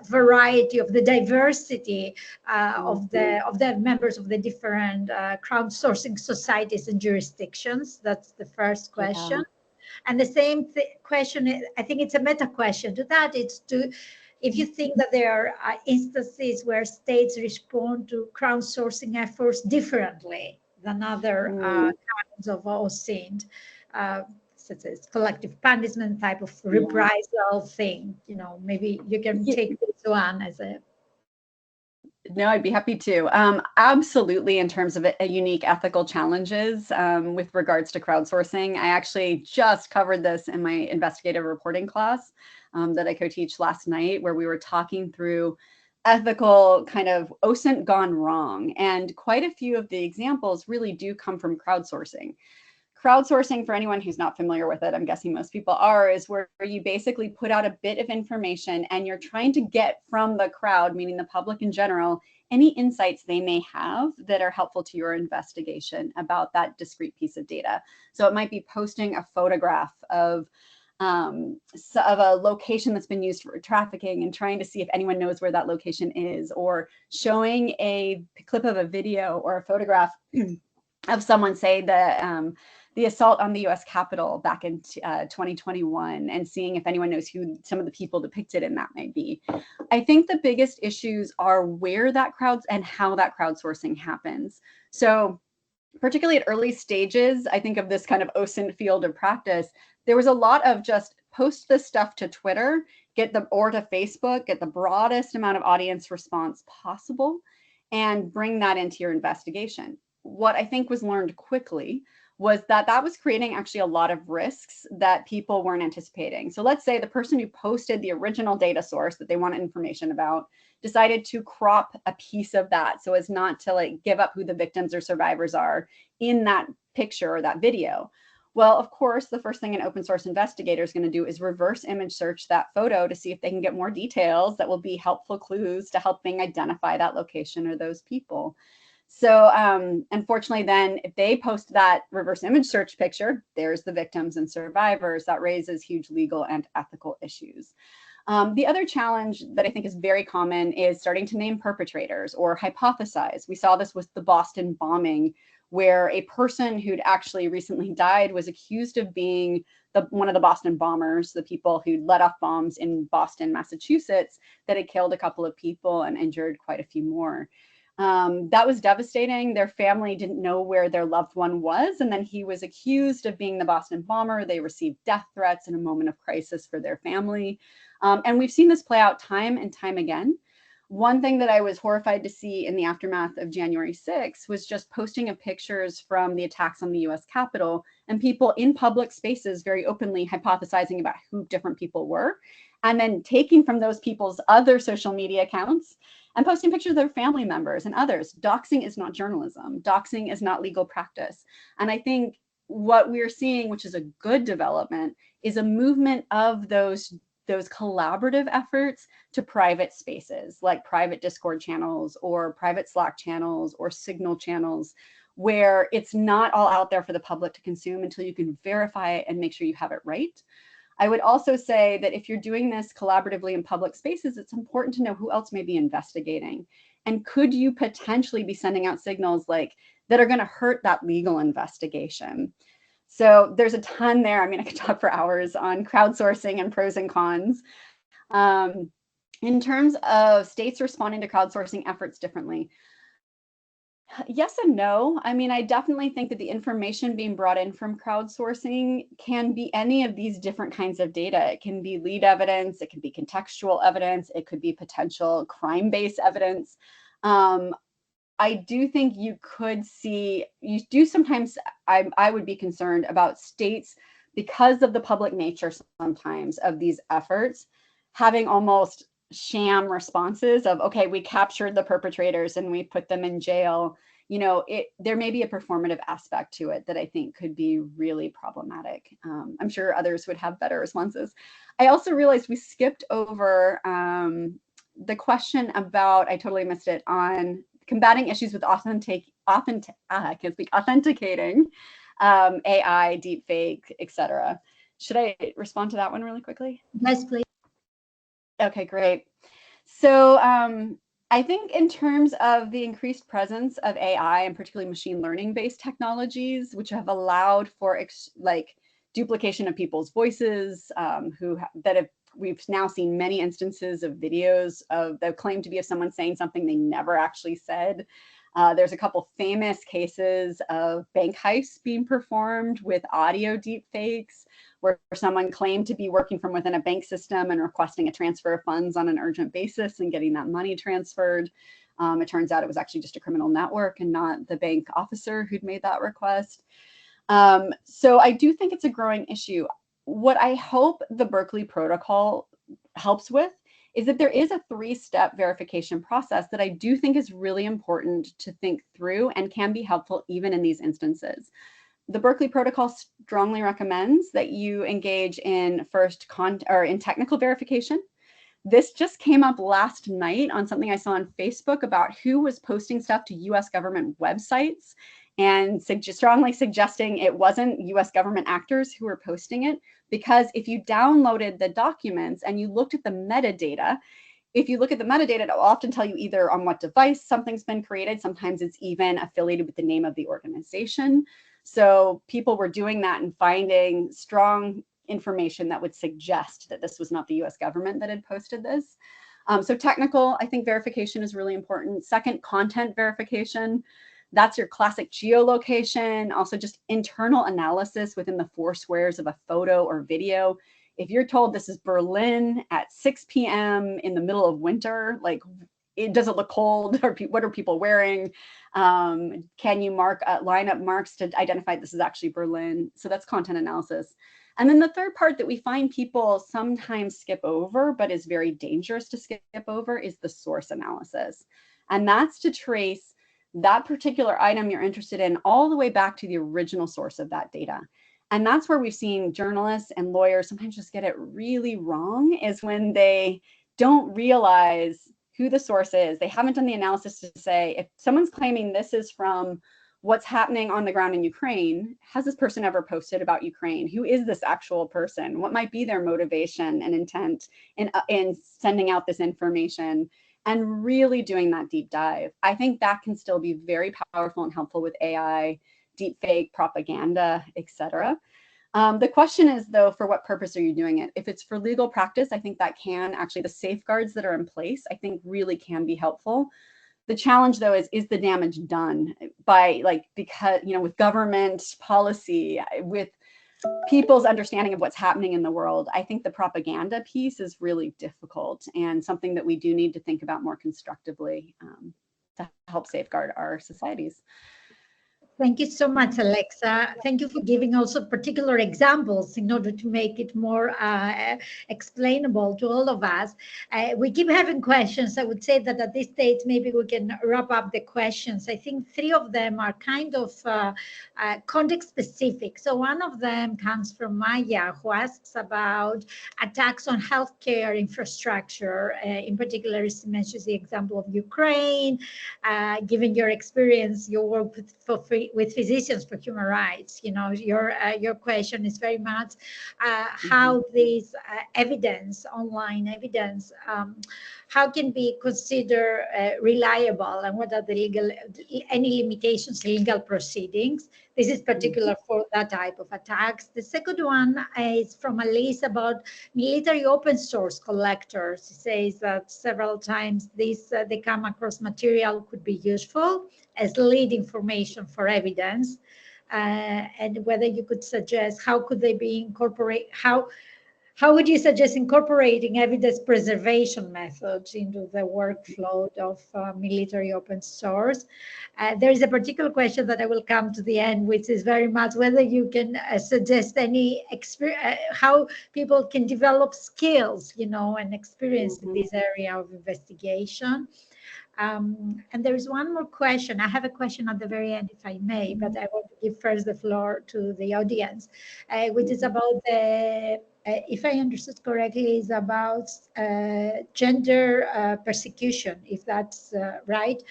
[SPEAKER 1] variety of the diversity of the members of the different crowdsourcing societies and jurisdictions. That's the first question. Yeah. And the same question, I think it's a meta question to that. It's to, if you think that there are instances where states respond to crowdsourcing efforts differently than other kinds of OSINT, such as collective punishment type of reprisal thing. You know, maybe you can take this one as a.
[SPEAKER 2] No, I'd be happy to. Absolutely, in terms of a unique ethical challenges with regards to crowdsourcing. I actually just covered this in my investigative reporting class that I co-teach last night, where we were talking through ethical kind of OSINT gone wrong. And quite a few of the examples really do come from crowdsourcing. Crowdsourcing, for anyone who's not familiar with it, I'm guessing most people are, is where you basically put out a bit of information and you're trying to get from the crowd, meaning the public in general, any insights they may have that are helpful to your investigation about that discrete piece of data. So it might be posting a photograph of a location that's been used for trafficking and trying to see if anyone knows where that location is, or showing a clip of a video or a photograph of someone, say the assault on the US Capitol back in 2021, and seeing if anyone knows who some of the people depicted in that may be. I think the biggest issues are where that and how that crowdsourcing happens. So particularly at early stages, I think of this kind of OSINT field of practice, there was a lot of just post this stuff to Twitter, or to Facebook, get the broadest amount of audience response possible, and bring that into your investigation. What I think was learned quickly was that that was creating actually a lot of risks that people weren't anticipating. So let's say the person who posted the original data source that they wanted information about decided to crop a piece of that so as not to like give up who the victims or survivors are in that picture or that video. Well, of course, the first thing an open source investigator is going to do is reverse image search that photo to see if they can get more details that will be helpful clues to helping identify that location or those people. So unfortunately, then if they post that reverse image search picture, there's the victims and survivors. That raises huge legal and ethical issues. The other challenge that I think is very common is starting to name perpetrators or hypothesize. We saw this with the Boston bombing, where a person who'd actually recently died was accused of being one of the Boston bombers, the people who let off bombs in Boston, Massachusetts, that had killed a couple of people and injured quite a few more. That was devastating. Their family didn't know where their loved one was, and then he was accused of being the Boston bomber. They received death threats in a moment of crisis for their family. And we've seen this play out time and time again. One thing that I was horrified to see in the aftermath of January 6th was just posting of pictures from the attacks on the US Capitol and people in public spaces very openly hypothesizing about who different people were, and then taking from those people's other social media accounts and posting pictures of their family members and others. Doxing is not journalism. Doxing is not legal practice. And I think what we're seeing, which is a good development, is a movement of those collaborative efforts to private spaces, like private Discord channels or private Slack channels or Signal channels, where it's not all out there for the public to consume until you can verify it and make sure you have it right. I would also say that if you're doing this collaboratively in public spaces, it's important to know who else may be investigating. And could you potentially be sending out signals like that are going to hurt that legal investigation? So there's a ton there. I mean, I could talk for hours on crowdsourcing and pros and cons. In terms of states responding to crowdsourcing efforts differently, yes and no. I mean, I definitely think that the information being brought in from crowdsourcing can be any of these different kinds of data. It can be lead evidence, it can be contextual evidence, it could be potential crime-based evidence. I do think you could see, you do sometimes, I would be concerned about states, because of the public nature sometimes of these efforts, having almost sham responses of, okay, we captured the perpetrators and we put them in jail. You know, there may be a performative aspect to it that I think could be really problematic. I'm sure others would have better responses. I also realized we skipped over the question about, I totally missed it, on combating issues with authenticating AI, deepfake, etc. Should I respond to that one really quickly?
[SPEAKER 1] Yes, please.
[SPEAKER 2] Okay, great. So I think in terms of the increased presence of AI and particularly machine learning based technologies, which have allowed for like duplication of people's voices, we've now seen many instances of videos that claim to be of someone saying something they never actually said. There's a couple famous cases of bank heists being performed with audio deepfakes, where someone claimed to be working from within a bank system and requesting a transfer of funds on an urgent basis and getting that money transferred. It turns out it was actually just a criminal network and not the bank officer who'd made that request. So I do think it's a growing issue. What I hope the Berkeley Protocol helps with is that there is a 3-step verification process that I do think is really important to think through and can be helpful even in these instances. The Berkeley Protocol strongly recommends that you engage in in technical verification. This just came up last night on something I saw on Facebook about who was posting stuff to US government websites and strongly suggesting it wasn't US government actors who were posting it, because if you downloaded the documents and you looked at the metadata, if you look at the metadata, it will often tell you either on what device something's been created. Sometimes it's even affiliated with the name of the organization. So people were doing that and finding strong information that would suggest that this was not the US government that had posted this. So technical, I think verification is really important. Second, content verification. That's your classic geolocation, also just internal analysis within the 4 squares of a photo or video. If you're told this is Berlin at 6 p.m. in the middle of winter, like, does it look cold? Or what are people wearing? Can you line up marks to identify this is actually Berlin? So that's content analysis. And then the third part that we find people sometimes skip over, but is very dangerous to skip over, is the source analysis. And that's to trace that particular item you're interested in all the way back to the original source of that data. And that's where we've seen journalists and lawyers sometimes just get it really wrong, is when they don't realize who the source is. They haven't done the analysis to say, if someone's claiming this is from what's happening on the ground in Ukraine, has this person ever posted about Ukraine? Who is this actual person? What might be their motivation and intent in sending out this information? And really doing that deep dive. I think that can still be very powerful and helpful with AI, deepfake, propaganda, etc. The question is, though, for what purpose are you doing it? If it's for legal practice, I think that can actually, the safeguards that are in place, I think really can be helpful. The challenge, though, is the damage done by, because, with government policy, with people's understanding of what's happening in the world? I think the propaganda piece is really difficult and something that we do need to think about more constructively to help safeguard our societies.
[SPEAKER 1] Thank you so much, Alexa. Thank you for giving also particular examples in order to make it more explainable to all of us. We keep having questions. I would say that at this stage, maybe we can wrap up the questions. I think 3 of them are kind of context specific. So one of them comes from Maya, who asks about attacks on healthcare infrastructure. In particular, she mentions the example of Ukraine. Given your experience, your work with Physicians for Human Rights, your question is very much how this evidence, online evidence, how can be considered reliable, and what are the any limitations in legal proceedings. This is particular for that type of attacks. The second one is from a list about military open source collectors. It says that several times they come across material could be useful as lead information for evidence. And whether you could suggest how could they be incorporated, how would you suggest incorporating evidence preservation methods into the workflow of military open source? There is a particular question that I will come to the end, which is very much whether you can suggest any how people can develop skills, and experience in this area of investigation. And there is one more question. I have a question at the very end, if I may, but I want to give first the floor to the audience, which is about the, if I understood correctly, is about gender persecution, if that's right,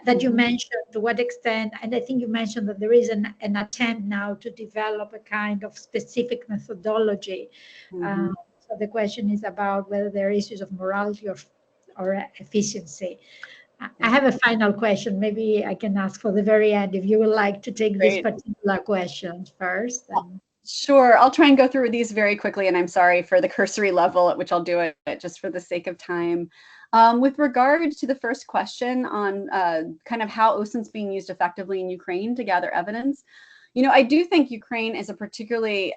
[SPEAKER 1] that you mentioned, to what extent, and I think you mentioned that there is an attempt now to develop a kind of specific methodology. So the question is about whether there are issues of morality or efficiency. I have a final question. Maybe I can ask for the very end if you would like to take this particular question first.
[SPEAKER 2] Sure, I'll try and go through these very quickly, and I'm sorry for the cursory level at which I'll do it just for the sake of time. With regard to the first question on kind of how OSINT's being used effectively in Ukraine to gather evidence, I do think Ukraine is a particularly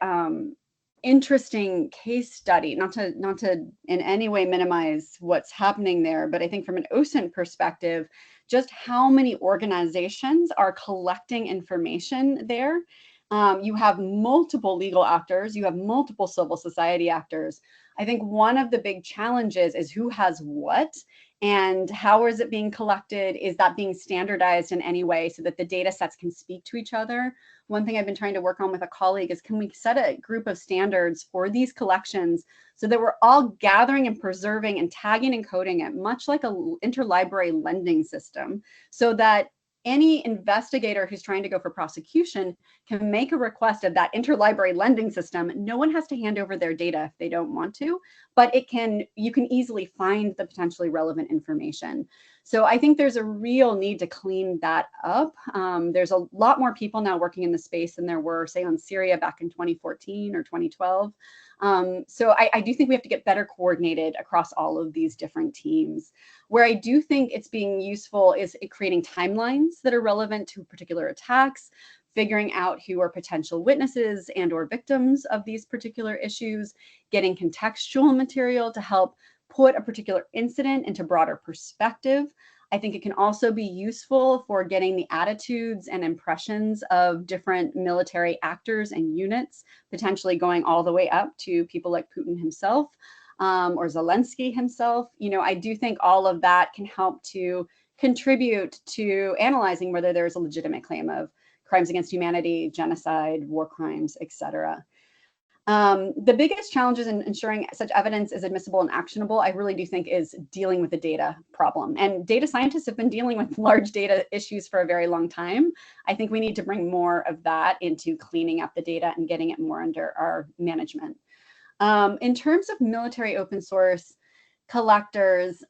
[SPEAKER 2] interesting case study, not to in any way minimize what's happening there, but I think from an OSINT perspective, just how many organizations are collecting information there. You have multiple legal actors, you have multiple civil society actors. I think one of the big challenges is who has what and how is it being collected? Is that being standardized in any way so that the data sets can speak to each other? One thing I've been trying to work on with a colleague is, can we set a group of standards for these collections so that we're all gathering and preserving and tagging and coding it, much like an interlibrary lending system, so that any investigator who's trying to go for prosecution can make a request of that interlibrary lending system. No one has to hand over their data if they don't want to, but you can easily find the potentially relevant information. So I think there's a real need to clean that up. There's a lot more people now working in the space than there were, say, on Syria back in 2014 or 2012. So I do think we have to get better coordinated across all of these different teams. Where I do think it's being useful is creating timelines that are relevant to particular attacks, figuring out who are potential witnesses and or victims of these particular issues, getting contextual material to help put a particular incident into broader perspective. I think it can also be useful for getting the attitudes and impressions of different military actors and units, potentially going all the way up to people like Putin himself or Zelensky himself. I do think all of that can help to contribute to analyzing whether there's a legitimate claim of crimes against humanity, genocide, war crimes, etc. The biggest challenges in ensuring such evidence is admissible and actionable, I really do think, is dealing with the data problem. And data scientists have been dealing with large data issues for a very long time. I think we need to bring more of that into cleaning up the data and getting it more under our management. In terms of military open source collectors,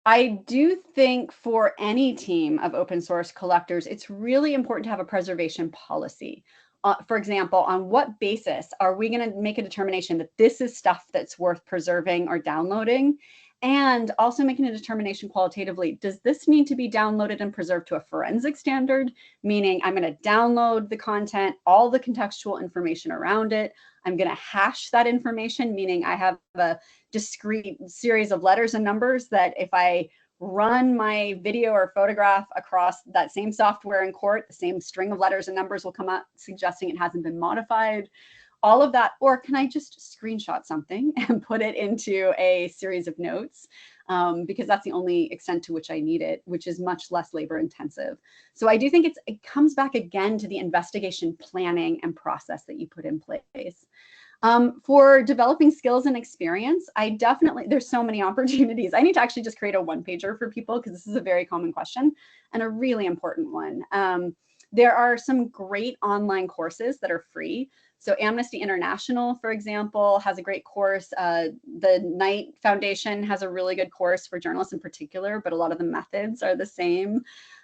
[SPEAKER 2] I do think for any team of open source collectors, it's really important to have a preservation policy. For example, on what basis are we going to make a determination that this is stuff that's worth preserving or downloading? And also making a determination qualitatively, does this need to be downloaded and preserved to a forensic standard? Meaning I'm going to download the content, all the contextual information around it. I'm going to hash that information, meaning I have a discrete series of letters and numbers that if I run my video or photograph across that same software in court, the same string of letters and numbers will come up suggesting it hasn't been modified. All of that, or can I just screenshot something and put it into a series of notes? Because that's the only extent to which I need it, which is much less labor intensive. So I do think it comes back again to the investigation planning and process that you put in place. For developing skills and experience, there's so many opportunities. I need to actually just create a one-pager for people because this is a very common question and a really important one. There are some great online courses that are free. So Amnesty International, for example, has a great course. The Knight Foundation has a really good course for journalists in particular, but a lot of the methods are the same.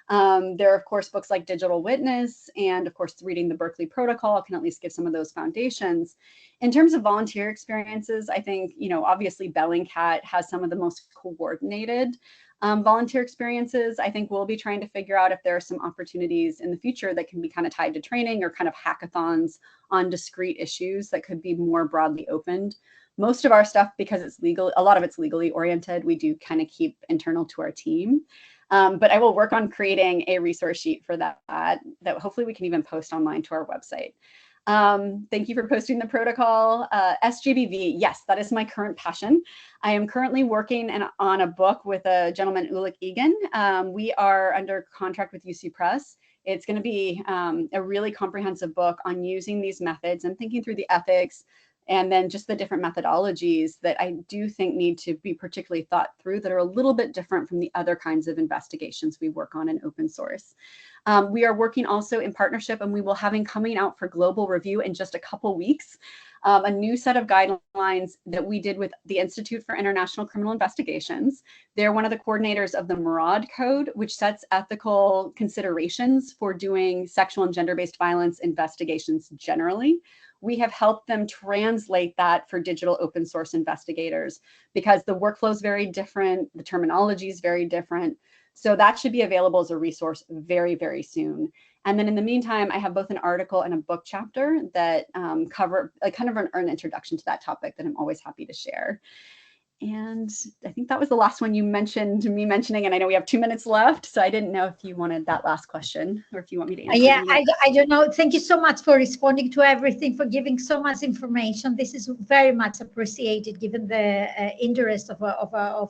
[SPEAKER 2] There are, of course, books like Digital Witness, and of course, reading the Berkeley Protocol can at least give some of those foundations. In terms of volunteer experiences, I think, obviously Bellingcat has some of the most coordinated volunteer experiences. I think we'll be trying to figure out if there are some opportunities in the future that can be kind of tied to training or kind of hackathons on discrete issues that could be more broadly opened. Most of our stuff, because it's legal, a lot of it's legally oriented, we do kind of keep internal to our team. But I will work on creating a resource sheet for that hopefully we can even post online to our website. Thank you for posting the protocol. SGBV, yes, that is my current passion. I am currently working on a book with a gentleman, Ulrich Egan. We are under contract with UC Press. It's going to be a really comprehensive book on using these methods and thinking through the ethics, and then just the different methodologies that I do think need to be particularly thought through that are a little bit different from the other kinds of investigations we work on in open source. We are working also in partnership, and we will have coming out for global review in just a couple weeks, a new set of guidelines that we did with the Institute for International Criminal Investigations. They're one of the coordinators of the Murad Code, which sets ethical considerations for doing sexual and gender-based violence investigations generally. We have helped them translate that for digital open source investigators because the workflow is very different, the terminology is very different. So that should be available as a resource very, very soon. And then in the meantime, I have both an article and a book chapter that cover kind of an introduction to that topic that I'm always happy to share. And I think that was the last one you mentioned, me mentioning, and I know we have 2 minutes left, so I didn't know if you wanted that last question or if you want me to answer.
[SPEAKER 1] Yeah, I don't know. Thank you so much for responding to everything, for giving so much information. This is very much appreciated given the interest of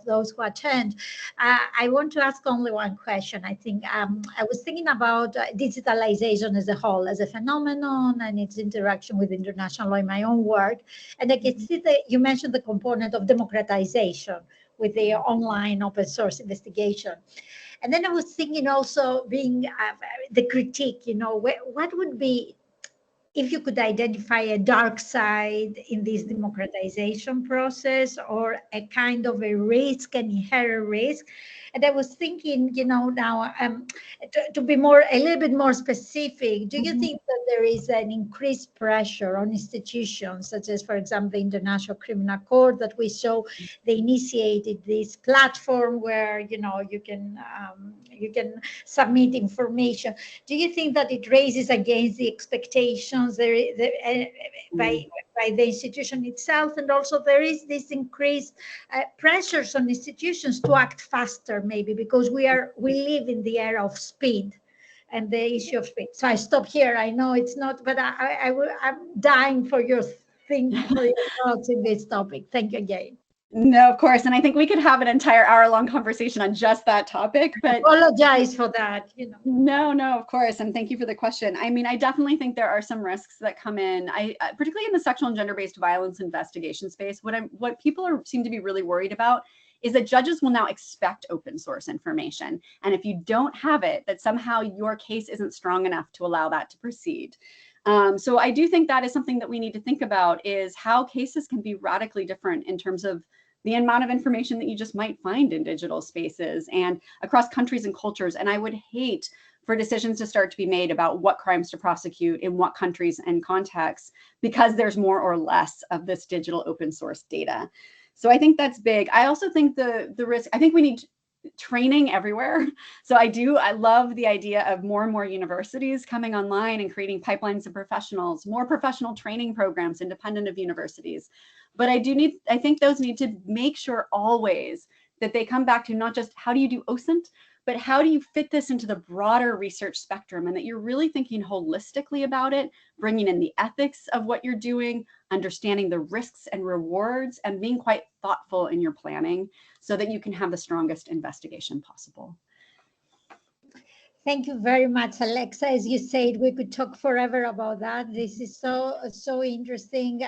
[SPEAKER 1] those who attend. I want to ask only one question. I think I was thinking about digitalization as a whole, as a phenomenon and its interaction with international law in my own work. And I can see that you mentioned the component of democratization with the online open source investigation. And then I was thinking also being the critique, what would be, if you could identify a dark side in this democratization process or a kind of a risk, an inherent risk. And I was thinking, now to be a little bit more specific, do you think that there is an increased pressure on institutions, such as, for example, the International Criminal Court that we saw, they initiated this platform where, you can submit information. Do you think that it raises against the expectations by the institution itself? And also there is this increased pressures on institutions to act faster, maybe because we live in the era of speed and the issue of speed. So I stop here. I know it's not, but I'm dying for your thoughts in this topic. Thank you again.
[SPEAKER 2] No, of course. And I think we could have an entire hour-long conversation on just that topic. But
[SPEAKER 1] I apologize for that.
[SPEAKER 2] No, of course. And thank you for the question. I mean, I definitely think there are some risks that come in, particularly in the sexual and gender-based violence investigation space. What people seem to be really worried about is that judges will now expect open source information. And if you don't have it, that somehow your case isn't strong enough to allow that to proceed. So I do think that is something that we need to think about, is how cases can be radically different in terms of the amount of information that you just might find in digital spaces and across countries and cultures. And I would hate for decisions to start to be made about what crimes to prosecute in what countries and contexts, because there's more or less of this digital open source data. So I think that's big. I also think the risk, I think we need training everywhere. So I love the idea of more and more universities coming online and creating pipelines of professionals, more professional training programs independent of universities. But I think those need to make sure always that they come back to not just how do you do OSINT, but how do you fit this into the broader research spectrum, and that you're really thinking holistically about it, bringing in the ethics of what you're doing, understanding the risks and rewards, and being quite thoughtful in your planning so that you can have the strongest investigation possible.
[SPEAKER 1] Thank you very much, Alexa. As you said, we could talk forever about that. This is so interesting.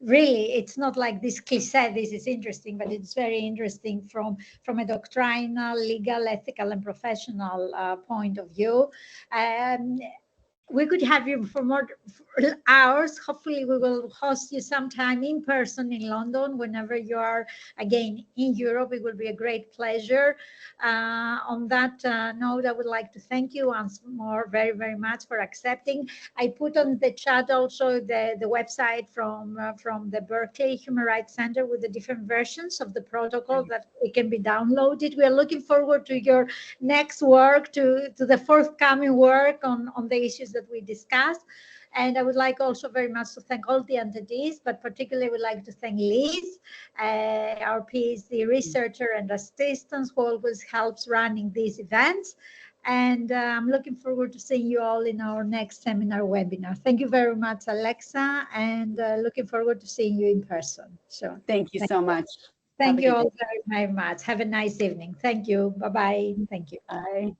[SPEAKER 1] Really, it's not like this cliche, this is interesting, but it's very interesting from a doctrinal, legal, ethical, and professional point of view. we could have you for more hours. Hopefully, we will host you sometime in person in London whenever you are again in Europe. It will be a great pleasure. On that note, I would like to thank you once more very, very much for accepting. I put on the chat also the website from the Berkeley Human Rights Center with the different versions of the protocol that it can be downloaded. We are looking forward to your next work, to the forthcoming work on the issues that we discussed. And I would like also very much to thank all the attendees, but particularly would like to thank Liz, our PhD researcher and assistant who always helps running these events. And I'm looking forward to seeing you all in our next seminar webinar. Thank you very much, Alexa, and looking forward to seeing you in person. So
[SPEAKER 2] Thank you so much.
[SPEAKER 1] Thank you all very, very much. Have a nice evening. Thank you. Bye-bye. Thank you.
[SPEAKER 2] Bye.